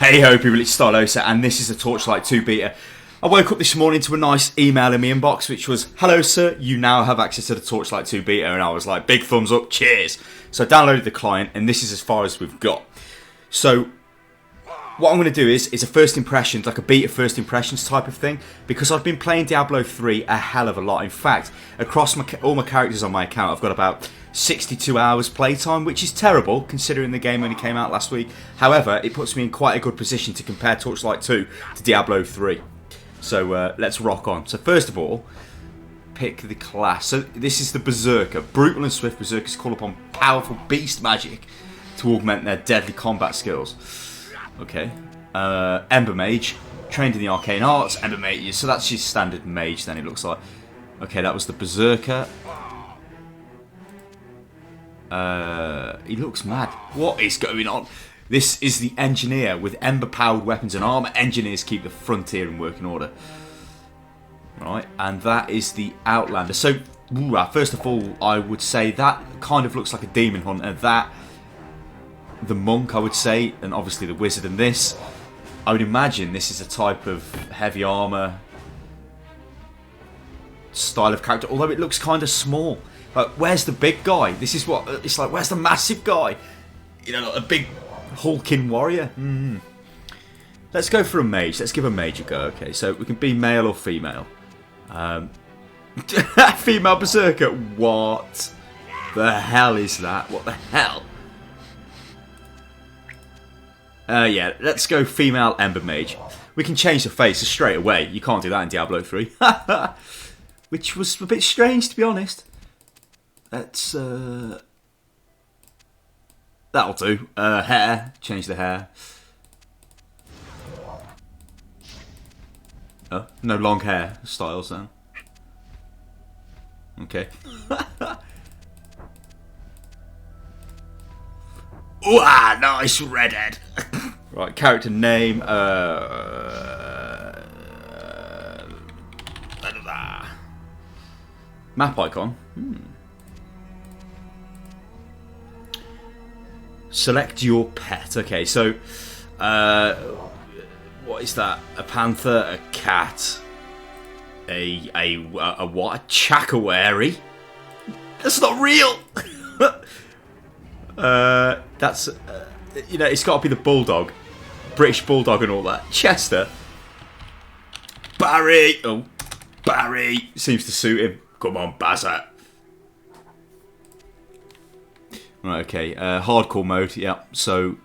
Hey ho people, it's Stylosa and this is a Torchlight 2 beta. I woke up this morning to a nice email in my inbox which was, hello sir, you now have access to the Torchlight 2 beta, and I was like, big thumbs up, cheers. So I downloaded the client and this is as far as we've got. So what I'm going to do is a first impressions, like a beta first impressions type of thing, because I've been playing Diablo 3 a hell of a lot. In fact, across all my characters on my account, I've got about 62 hours playtime, which is terrible considering the game only came out last week. However, it puts me in quite a good position to compare Torchlight 2 to Diablo 3. So let's rock on. So first of all, pick the class. So this is the Berserker. Brutal and swift Berserkers call upon powerful beast magic to augment their deadly combat skills. Okay. Ember Mage, trained in the arcane arts. Ember Mage, so that's your standard mage then, it looks like. Okay, that was the Berserker. He looks mad. What is going on? This is the Engineer with ember-powered weapons and armor. Engineers keep the frontier in working order. Right, and that is the Outlander. So, first of all, I would say that kind of looks like a demon hunter. That, the monk, I would say, and obviously the wizard and this. I would imagine this is a type of heavy armor style of character, although it looks kind of small. Like, where's the big guy? This is what it's like. Where's the massive guy? You know, like a big hulking warrior. Let's go for a mage. Let's give a mage a go. Okay, so we can be male or female. Female berserker. What the hell is that? What the hell? Yeah, let's go female ember mage. We can change the face straight away. You can't do that in Diablo 3. Which was a bit strange, to be honest. Let's that'll do. Hair. Change the hair. Oh, no long hair styles then. Okay. Ooh, nice redhead. Right, character name. Map icon. Select your pet. Okay, so what is that? A panther, a cat, a what? A chakawari? That's not real. That's you know, it's got to be the bulldog, British bulldog and all that. Chester. Barry. Oh, Barry seems to suit him. Come on, Bazza. Right, okay, hardcore mode, yeah, so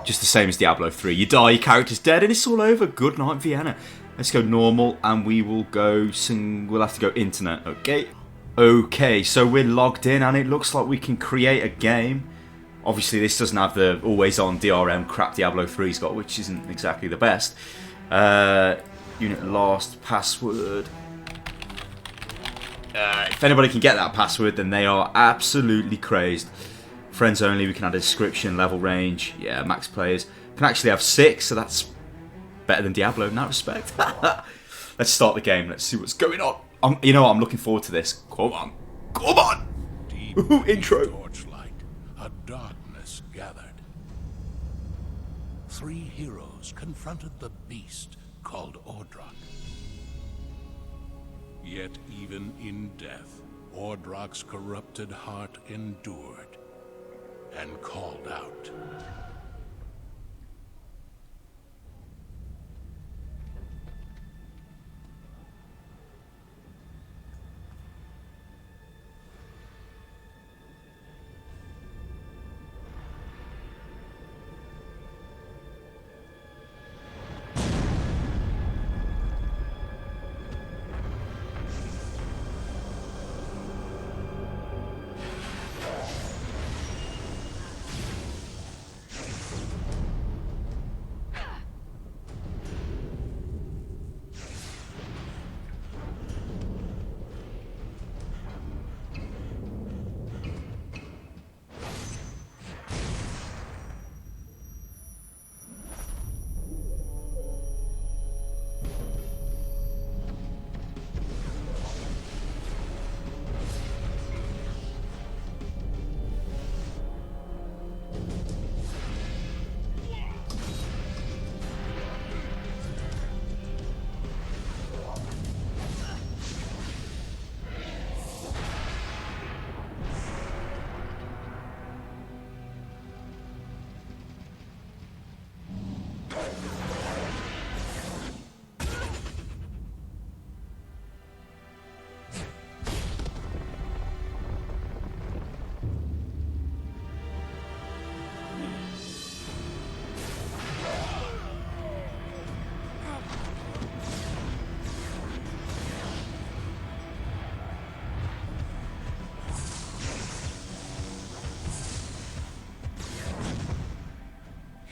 just the same as Diablo 3. You die, your character's dead, and it's all over. Good night, Vienna. Let's go normal, and we will go, we'll have to go internet, okay? Okay, so we're logged in, and it looks like we can create a game. Obviously, this doesn't have the always-on DRM crap Diablo 3's got, which isn't exactly the best. Unit lost, password. If anybody can get that password, then they are absolutely crazed. Friends only, we can add a description, level range, yeah, max players. We can actually have 6, so that's better than Diablo in that respect. Let's start the game, let's see what's going on. You know what, I'm looking forward to this. Come on, come on! Ooh, intro. Torchlight, a darkness gathered. 3 heroes confronted the beast called Ordrak. Yet even in death, Ordrak's corrupted heart endured and called out.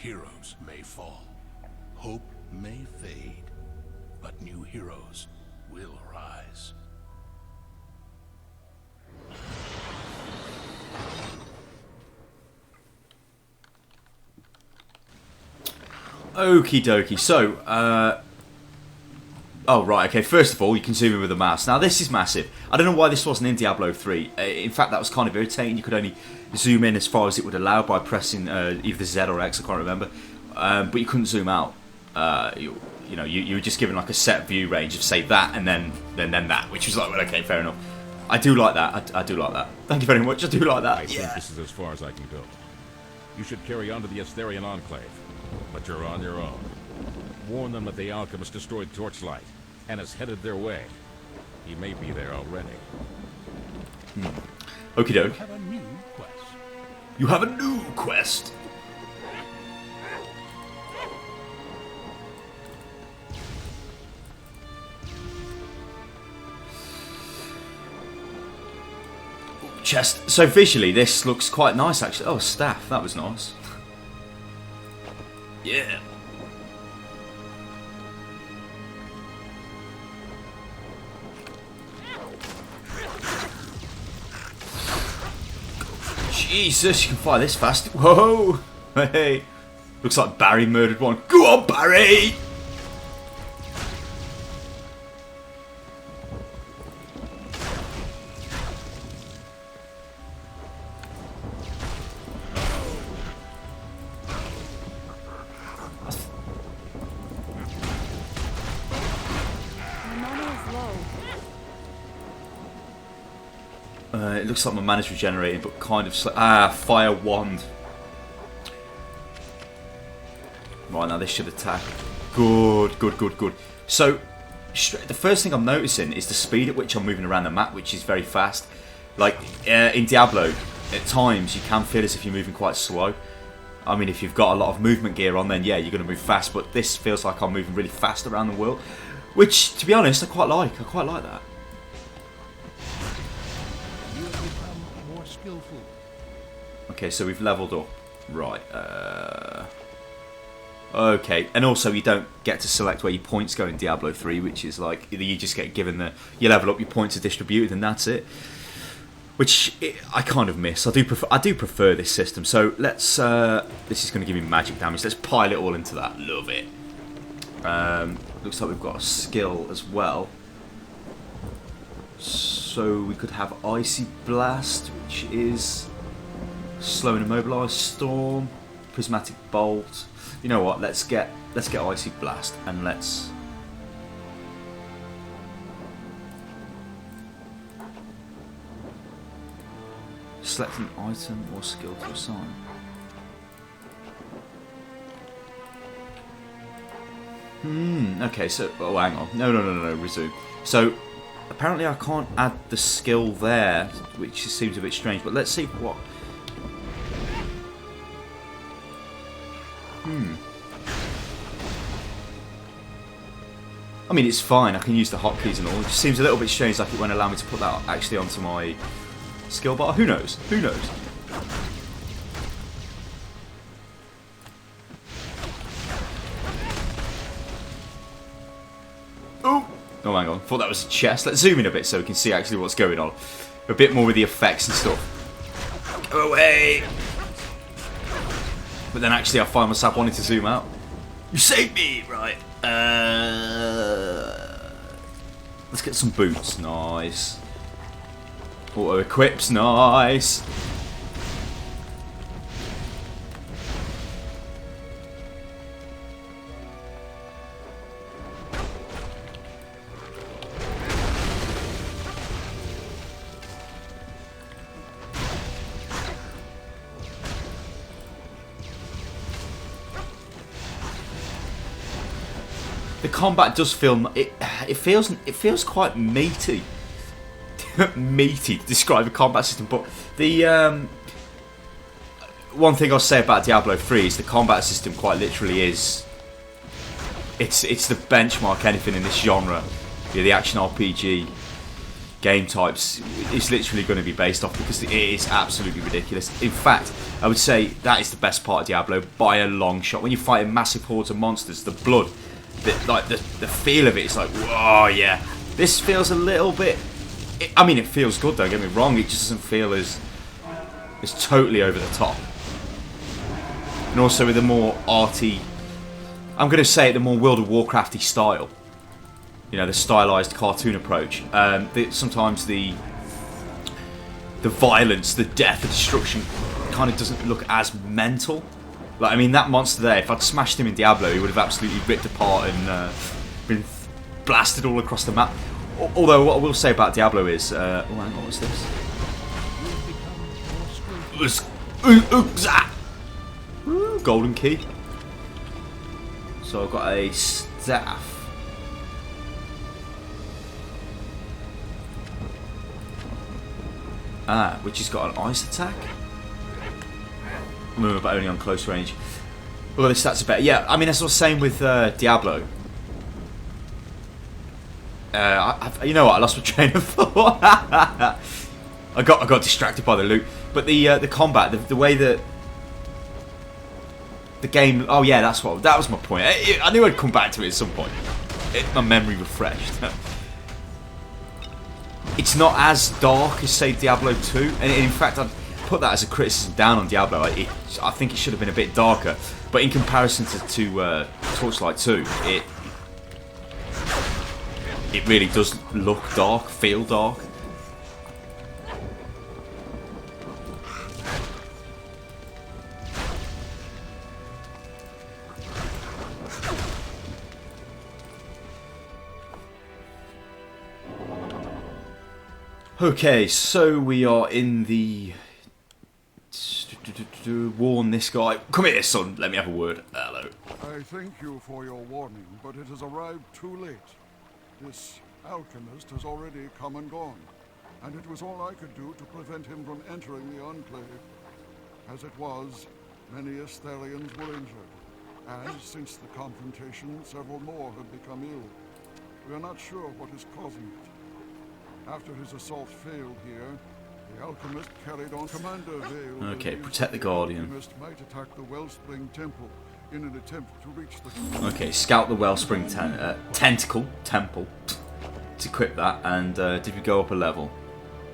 heroes may fall, hope may fade, but new heroes will rise. Okie dokie. So, oh, right, okay. First of all, you can zoom in with a mouse. Now, this is massive. I don't know why this wasn't in Diablo 3. In fact, that was kind of irritating. You could only zoom in as far as it would allow by pressing either Z or X, I can't remember. But you couldn't zoom out. You were just given like a set view range of, say, that and then that, which was like, well, okay, fair enough. I do like that. I do like that. Thank you very much. I do like that. I think this is as far as I can go. You should carry on to the Asterian Enclave, but you're on your own. Warn them that the alchemist destroyed Torchlight and is headed their way. He may be there already. Okie doke. You have a new quest. You have a new quest. Chest. So visually, this looks quite nice, actually. Oh, staff. That was nice. Yeah. Jesus, you can fire this fast. Whoa! Hey. Looks like Barry murdered one. Go on, Barry! It looks like my mana's regenerating, but kind of fire wand. Right, now this should attack. Good. So, the first thing I'm noticing is the speed at which I'm moving around the map, which is very fast. Like, in Diablo, at times you can feel as if you're moving quite slow. I mean, if you've got a lot of movement gear on, then yeah, you're going to move fast, but this feels like I'm moving really fast around the world. Which, to be honest, I quite like that. Skillful. Okay, so we've leveled up. Right. Okay, and also you don't get to select where your points go in Diablo 3, which is like, either you just get given you level up, your points are distributed, and that's it. Which I kind of miss. I do prefer this system. So let's. This is going to give me magic damage. Let's pile it all into that. Love it. Looks like we've got a skill as well. So we could have Icy Blast, which is slow and immobilise, Storm, Prismatic Bolt. You know what? Let's get Icy Blast and let's. Select an item or skill to assign. Okay, so oh, hang on. No, resume. So. Apparently I can't add the skill there, which seems a bit strange, but let's see what... I mean, it's fine, I can use the hotkeys and all. It just seems a little bit strange, like it won't allow me to put that actually onto my skill bar. Who knows? Oh, hang on. Thought that was a chest. Let's zoom in a bit so we can see actually what's going on. A bit more with the effects and stuff. Go away! But then actually I find myself wanting to zoom out. You saved me! Right. Let's get some boots. Nice. Auto equips. Nice. The combat does feel it feels quite meaty. Meaty to describe a combat system, but the one thing I'll say about Diablo 3 is the combat system quite literally is it's the benchmark anything in this genre. Yeah, the action RPG. game types is literally going to be based off, because it is absolutely ridiculous. In fact, I would say that is the best part of Diablo by a long shot. When you're fighting massive hordes of monsters, the blood, the feel of it is like, whoa, yeah. This feels a little bit... I mean, it feels good, don't get me wrong. It just doesn't feel as totally over the top. And also with a more arty... I'm going to say it, the more World of Warcrafty style. You know, the stylized cartoon approach. Sometimes the violence, the death, the destruction kind of doesn't look as mental. Like, I mean, that monster there, if I'd smashed him in Diablo, he would have absolutely ripped apart and been blasted all across the map. Although, what I will say about Diablo is... oh, hang on, what's this? Golden key. So I've got a staff. Which has got an ice attack. But only on close range. Although the stats are better. Yeah, I mean, that's what I was saying with Diablo. You know what? I lost my train of thought. I got distracted by the loot. But the combat, the way that the game... Oh yeah, that was my point. I knew I'd come back to it at some point. My memory refreshed. It's not as dark as, say, Diablo 2. And in fact, I'd put that as a criticism down on Diablo. I think it should have been a bit darker. But in comparison to Torchlight 2, it really does look dark, feel dark. Okay, so we are in the... Warn this guy. Come here, son. Let me have a word. Hello. I thank you for your warning, but it has arrived too late. This alchemist has already come and gone, and it was all I could do to prevent him from entering the Enclave. As it was, many Astharians were injured, and since the confrontation, several more have become ill. We are not sure what is causing it. After his assault failed here, the alchemist carried on. Commander Vale. Okay, protect the Guardian. The alchemist might attack the Wellspring Temple in an attempt to reach the... Okay, scout the Wellspring Temple. Let's equip that, and did we go up a level?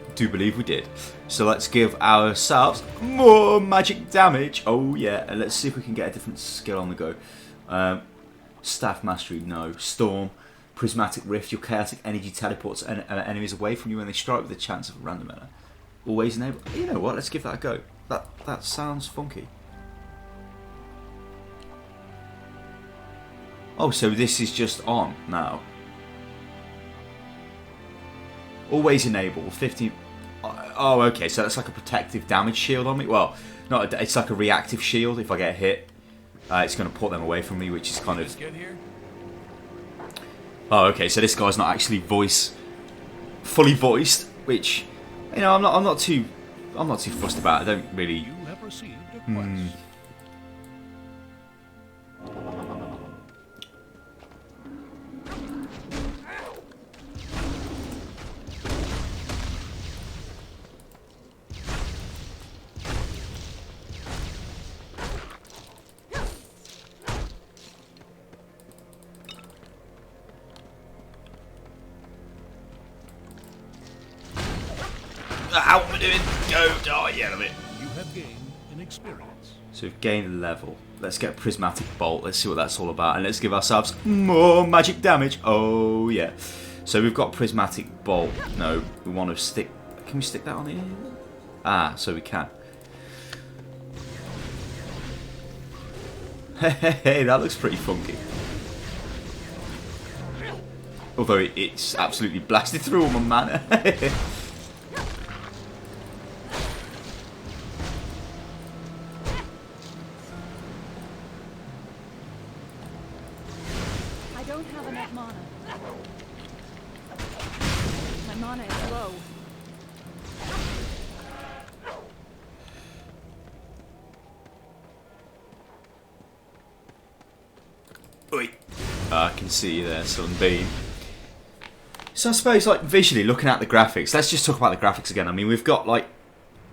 I do believe we did. So let's give ourselves more magic damage. Oh yeah, and let's see if we can get a different skill on the go. Staff Mastery, no. Storm. Prismatic Rift, your chaotic energy teleports enemies away from you when they strike with a chance of a random error. Always enable... You know what, let's give that a go. That sounds funky. Oh, so this is just on now. Always enable, 15... Oh, okay, so that's like a protective damage shield on me. Well, it's like a reactive shield. If I get hit, it's going to put them away from me, which is kind of... Oh, okay. So this guy's not actually fully voiced, which, you know, I'm not too fussed about. I don't really. You have received a quest. How am I doing? Go die, yeah, a bit. You have gained an experience. So we've gained a level. Let's get a Prismatic Bolt. Let's see what that's all about. And let's give ourselves more magic damage. Oh, yeah. So we've got Prismatic Bolt. No, we want to stick... Can we stick that on here? Ah, so we can. Hey, that looks pretty funky. Although it's absolutely blasted through all my mana. I can see you there, Sunbeam. So I suppose, like, visually looking at the graphics, let's just talk about the graphics again. I mean, we've got, like,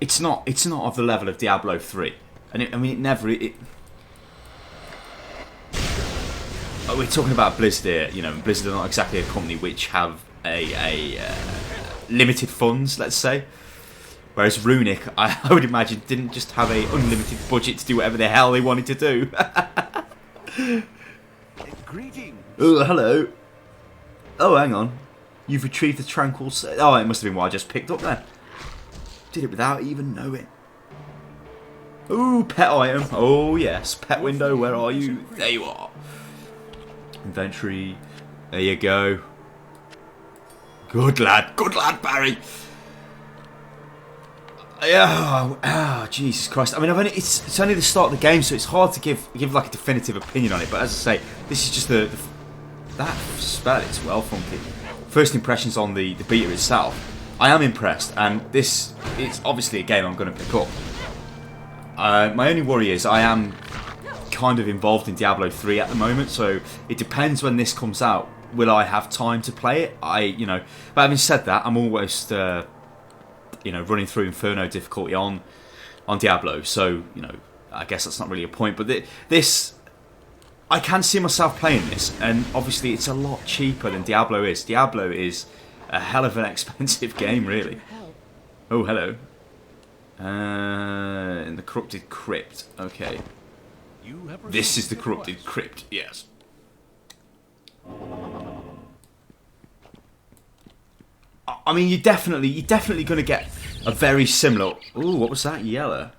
it's not of the level of Diablo 3, and it never. We're talking about Blizzard here. You know, Blizzard are not exactly a company which have a limited funds, let's say. Whereas Runic, I would imagine, didn't just have a unlimited budget to do whatever the hell they wanted to do. Greetings. Oh, hello. Oh, hang on. You've retrieved the tranquil... Oh, it must have been what I just picked up there. Did it without even knowing. Ooh, pet item. Oh, yes. Pet window, where are you? There you are. Inventory. There you go. Good lad, Barry. Oh, Jesus Christ. I mean, it's only the start of the game, so it's hard to give like a definitive opinion on it. But as I say, this is just that spell. It's well funky. First impressions on the beta itself. I am impressed, and it's obviously a game I'm going to pick up. My only worry is I am kind of involved in Diablo 3 at the moment, so it depends when this comes out. Will I have time to play it? But having said that, I'm almost running through Inferno difficulty on Diablo, so I guess that's not really a point. But this, I can see myself playing this, and obviously it's a lot cheaper than Diablo is. Diablo is a hell of an expensive game, really. Oh, hello. In the Corrupted Crypt. Okay. This is the Corrupted Crypt, yes. I mean, you're definitely going to get a very similar... Ooh, what was that? Yellow.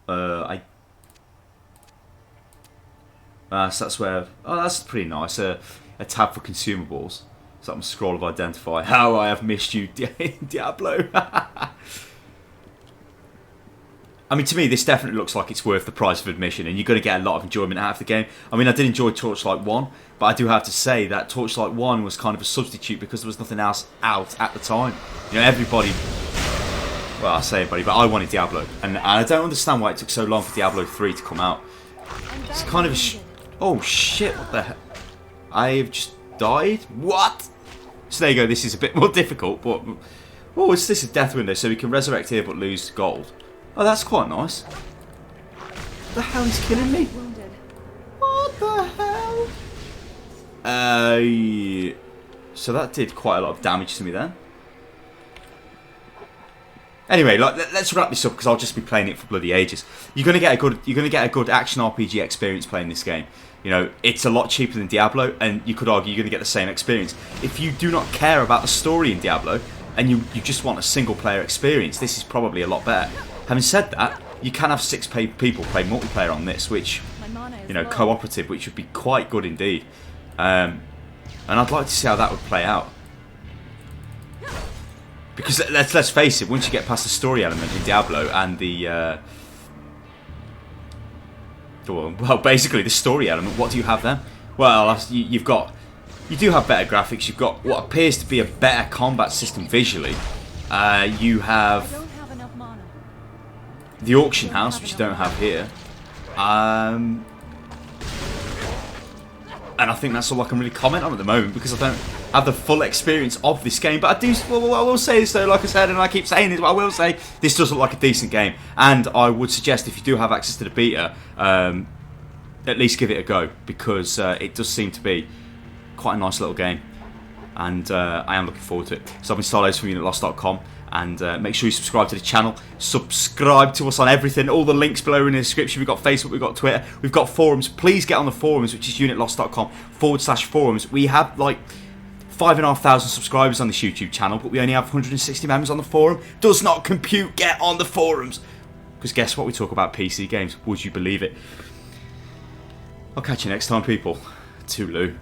So that's where... Oh, that's pretty nice. A tab for consumables. Something scroll of identify. How I have missed you, Diablo. I mean, to me, this definitely looks like it's worth the price of admission, and you're going to get a lot of enjoyment out of the game. I mean, I did enjoy Torchlight 1, but I do have to say that Torchlight 1 was kind of a substitute because there was nothing else out at the time. Everybody... Well, I say everybody, but I wanted Diablo. And I don't understand why it took so long for Diablo 3 to come out. It's kind of a... Oh, shit, what the hell? I've just died? What? So there you go, this is a bit more difficult, but... Oh, is this a death window, so we can resurrect here but lose gold? Oh, that's quite nice. What the hell is killing me? What the hell? So that did quite a lot of damage to me then. Anyway, let's wrap this up because I'll just be playing it for bloody ages. You're gonna get a good action RPG experience playing this game. It's a lot cheaper than Diablo, and you could argue you're gonna get the same experience. If you do not care about the story in Diablo and you just want a single player experience, this is probably a lot better. Having said that, you can have 6 people play multiplayer on this, which, cooperative, which would be quite good indeed. And I'd like to see how that would play out. Because let's face it, once you get past the story element in Diablo and the... well, basically the story element, what do you have then? Well, you do have better graphics, you've got what appears to be a better combat system visually. You have... the auction house, which you don't have here, and I think that's all I can really comment on at the moment because I don't have the full experience of this game. But I do. Well, I will say this though, like I said, and I keep saying this, but I will say this does look like a decent game, and I would suggest if you do have access to the beta, at least give it a go because it does seem to be quite a nice little game, and I am looking forward to it. So I've been Stylosa from UnitLost.com. And make sure you subscribe to the channel. Subscribe to us on everything. All the links below are in the description. We've got Facebook, we've got Twitter, we've got forums. Please get on the forums, which is unitlost.com/forums. We have like 5,500 subscribers on this YouTube channel, but we only have 160 members on the forum. Does not compute. Get on the forums. Because guess what? We talk about PC games. Would you believe it? I'll catch you next time, people. Toodaloo.